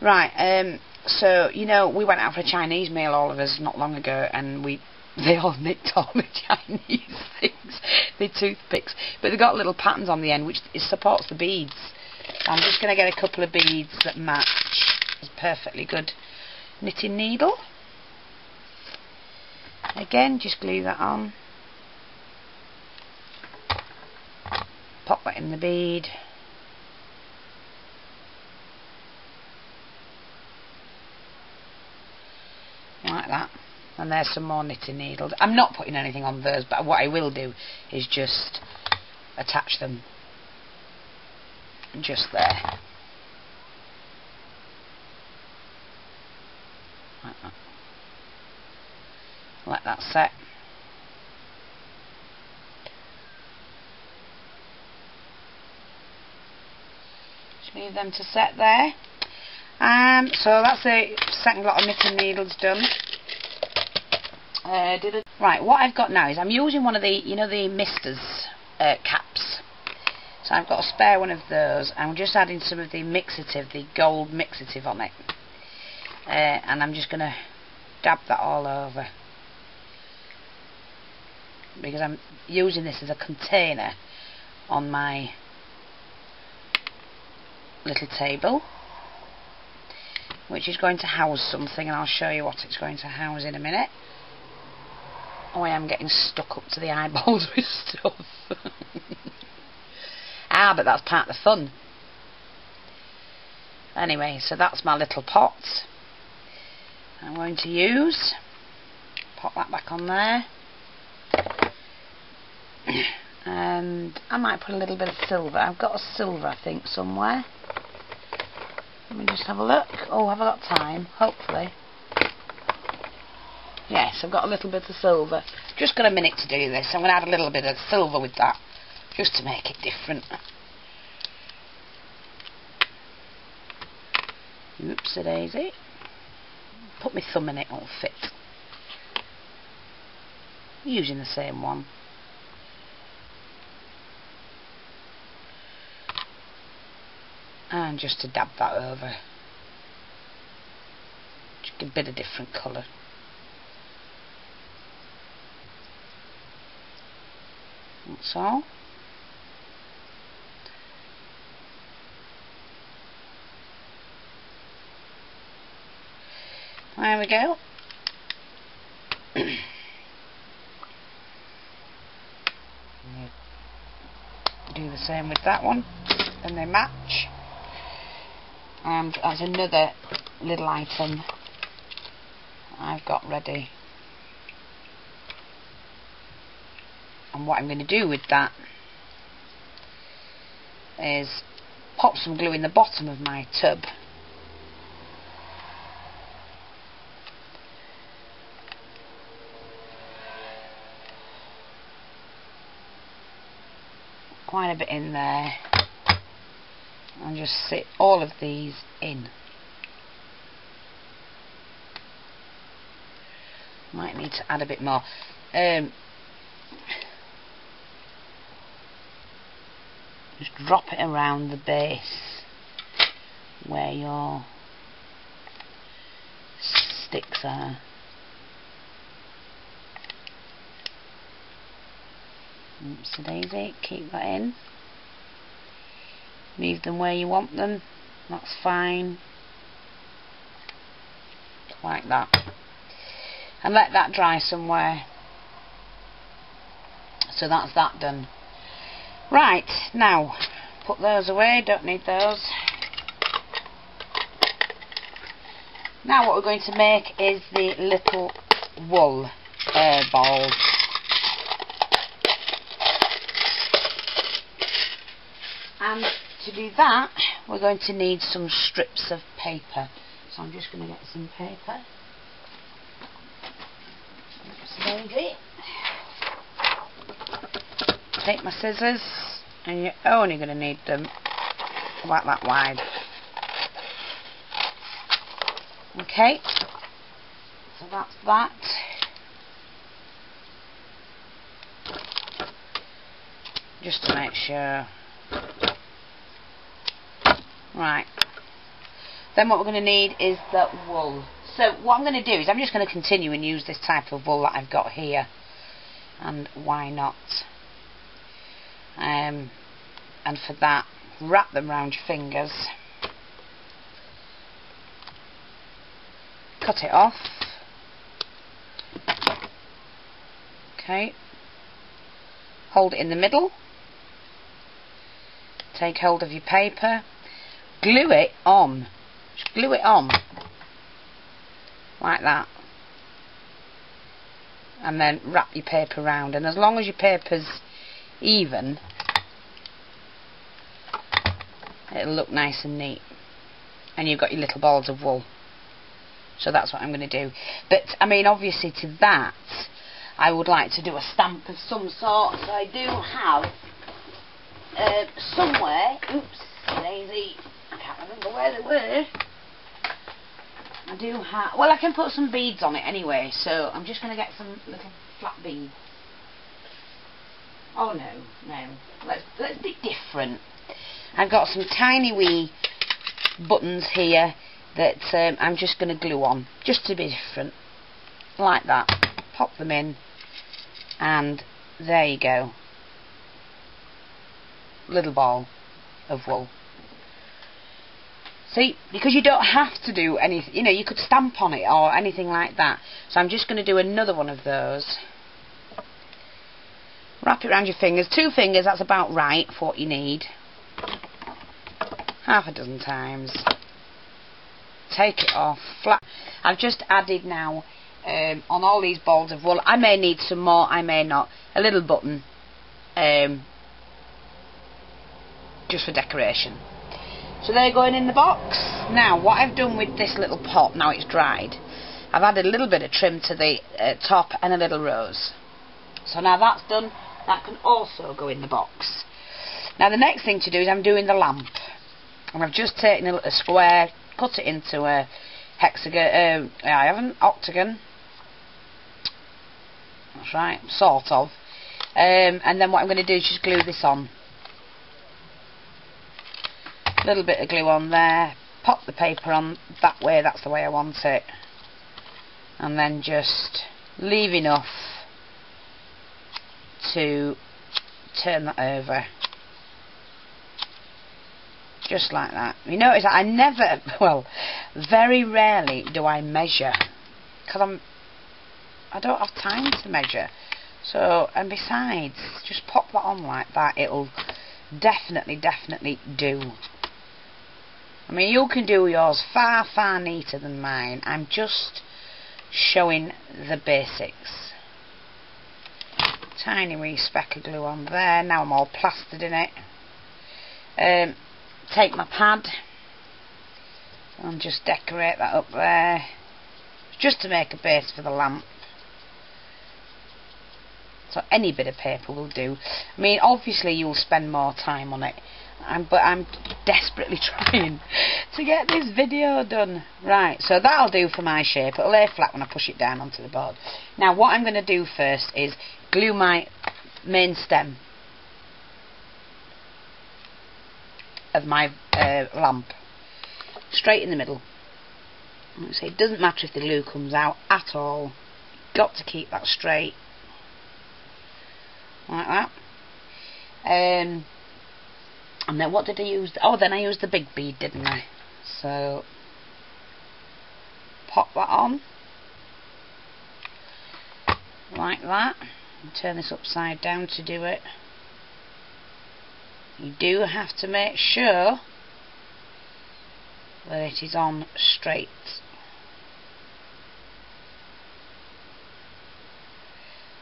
Right, so, you know, we went out for a Chinese meal, all of us, not long ago, and they all nicked all the Chinese things, the toothpicks, but they got little patterns on the end, which supports the beads. So I'm just going to get a couple of beads that match. It's a perfectly good knitting needle. Again, just glue that on. Pop that in the bead. Like that. And there's some more knitting needles. I'm not putting anything on those, but what I will do is just attach them just there. Like that. Let that set. Just leave them to set there. So that's the second lot of knitting needles done. Right, what I've got now is I'm using one of the, you know, the misters caps. So I've got a spare one of those. I'm just adding some of the mixative, the gold mixative on it. And I'm just going to dab that all over. Because I'm using this as a container on my little table, which is going to house something, and I'll show you what it's going to house in a minute. Oh, I am getting stuck up to the eyeballs with stuff. But that's part of the fun. Anyway, so that's my little pot I'm going to use. Pop that back on there. And I might put a little bit of silver. I've got a silver, I think, somewhere. Let me just have a look. Oh, have I got time? Hopefully. Yes, I've got a little bit of silver. Just got a minute to do this. I'm going to add a little bit of silver with that, just to make it different. Oopsie-daisy. Put my thumb in it, it'll fit. Using the same one. And just to dab that over. Just a bit of different colour. That's all. There we go. Do the same with that one, and they match. And that's another little item I've got ready. And what I'm going to do with that is pop some glue in the bottom of my tub. Quite a bit in there. And just sit all of these in. Might need to add a bit more. Just drop it around the base where your sticks are. Oopsie-daisy, keep that in. Leave them where you want them, that's fine. Like that. And let that dry somewhere. So that's that done. Right, now put those away, don't need those. Now what we're going to make is the little wool balls. And to do that, we're going to need some strips of paper. So I'm just going to get some paper. Take my scissors, and you're only going to need them about that wide. Okay, so that's that. Just to make sure. Right, Then what we're going to need is the wool. So what I'm going to do is I'm just going to continue and use this type of wool that I've got here. And why not? And for that, wrap them around your fingers. Cut it off. Okay. Hold it in the middle. Take hold of your paper. Glue it on. Just glue it on. Like that. And then wrap your paper around. And as long as your paper's even, it'll look nice and neat. And you've got your little balls of wool. So that's what I'm going to do. But, I mean, obviously to that, I would like to do a stamp of some sort. So I do have somewhere, oops, daisy, I can't remember where they were. I do have, well, I can put some beads on it anyway, so I'm just going to get some little flat beads. Oh no, let's be different. I've got some tiny wee buttons here that I'm just going to glue on, just to be different, like that. Pop them in, and there you go. Little ball of wool. See, because you don't have to do anything, you know, you could stamp on it or anything like that. So I'm just going to do another one of those. Wrap it around your fingers. 2 fingers, that's about right for what you need. Half a dozen times. Take it off flat. I've just added now on all these balls of wool. I may need some more, I may not. A little button, just for decoration. So they're going in the box. Now what I've done with this little pot, now it's dried, I've added a little bit of trim to the top and a little rose. So now that's done, that can also go in the box. Now the next thing to do is I'm doing the lamp. And I've just taken a square, cut it into a hexagon, I haven't, octagon. That's right, sort of. And then what I'm going to do is just glue this on. A little bit of glue on there, pop the paper on that way, that's the way I want it, and then just leave enough to turn that over, just like that. You notice that I never, well, very rarely do I measure, because I don't have time to measure. So, and besides, just pop that on like that, it'll definitely do. I mean, you can do yours far, far neater than mine. I'm just showing the basics. Tiny wee speck of glue on there. Now I'm all plastered in it. Take my pad and just decorate that up there. Just to make a base for the lamp. So any bit of paper will do. I mean, obviously you'll spend more time on it. But I'm desperately trying to get this video done. Right, so that'll do for my shape. It'll lay flat when I push it down onto the board. Now what I'm going to do first is glue my main stem of my lamp straight in the middle. So it doesn't matter if the glue comes out at all. You've got to keep that straight. Like that. And then what did I use? Oh, then I used the big bead, didn't I? So pop that on like that, and turn this upside down to do it. You do have to make sure that it is on straight.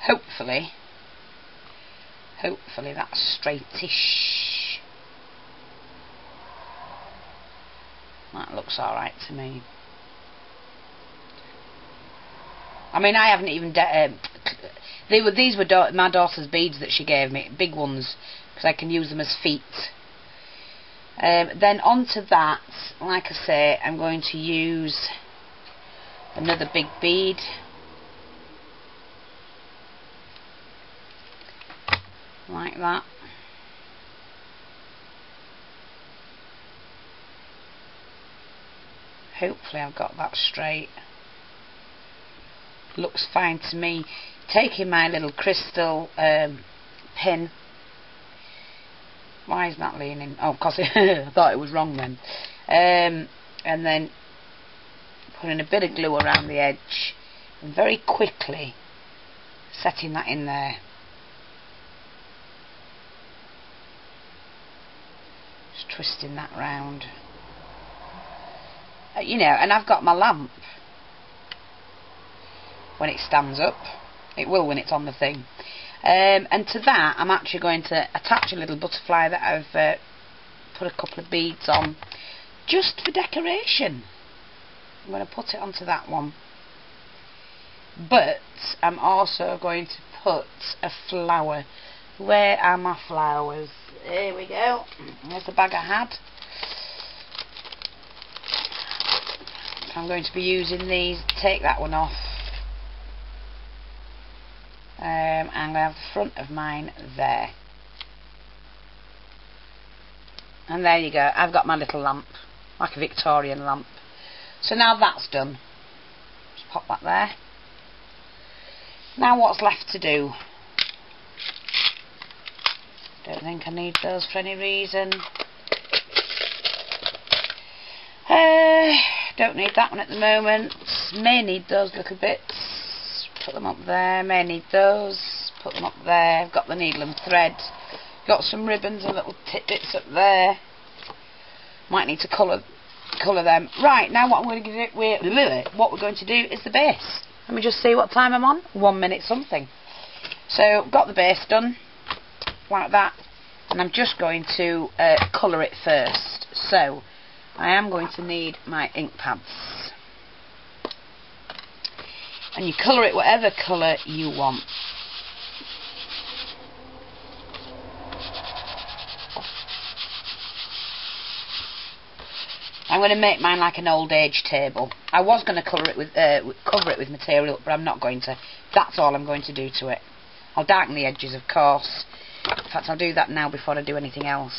Hopefully that's straightish. That looks alright to me. I mean, I haven't even these were my daughter's beads that she gave me, big ones, because I can use them as feet. Then onto that, like I say, I'm going to use another big bead. Like that. Hopefully I've got that straight. Looks fine to me. Taking my little crystal pin. Why is that leaning? Oh, because I thought it was wrong then. And then putting a bit of glue around the edge and very quickly setting that in there. Just twisting that round. You know, and I've got my lamp. When it stands up, it will when it's on the thing. And to that, I'm actually going to attach a little butterfly that I've put a couple of beads on, just for decoration. I'm going to put it onto that one. But I'm also going to put a flower. Where are my flowers? Here we go. There's the bag I had. So I'm going to be using these. Take that one off. I'm going to have the front of mine there. And there you go. I've got my little lamp, like a Victorian lamp. So now that's done. Just pop that there. Now what's left to do? Don't think I need those for any reason. Don't need that one at the moment. May need those little bits. Put them up there. May need those. Put them up there. I've got the needle and thread. Got some ribbons and little tidbits up there. Might need to colour them. Right, now what we're going to do is the base. Let me just see what time I'm on. 1 minute something. So got the base done like that, and I'm just going to colour it first. So I am going to need my ink pads, and you colour it whatever colour you want. I'm going to make mine like an old age table. I was going to cover it with material, but I'm not going to. That's all I'm going to do to it. I'll darken the edges, of course. In fact, I'll do that now before I do anything else.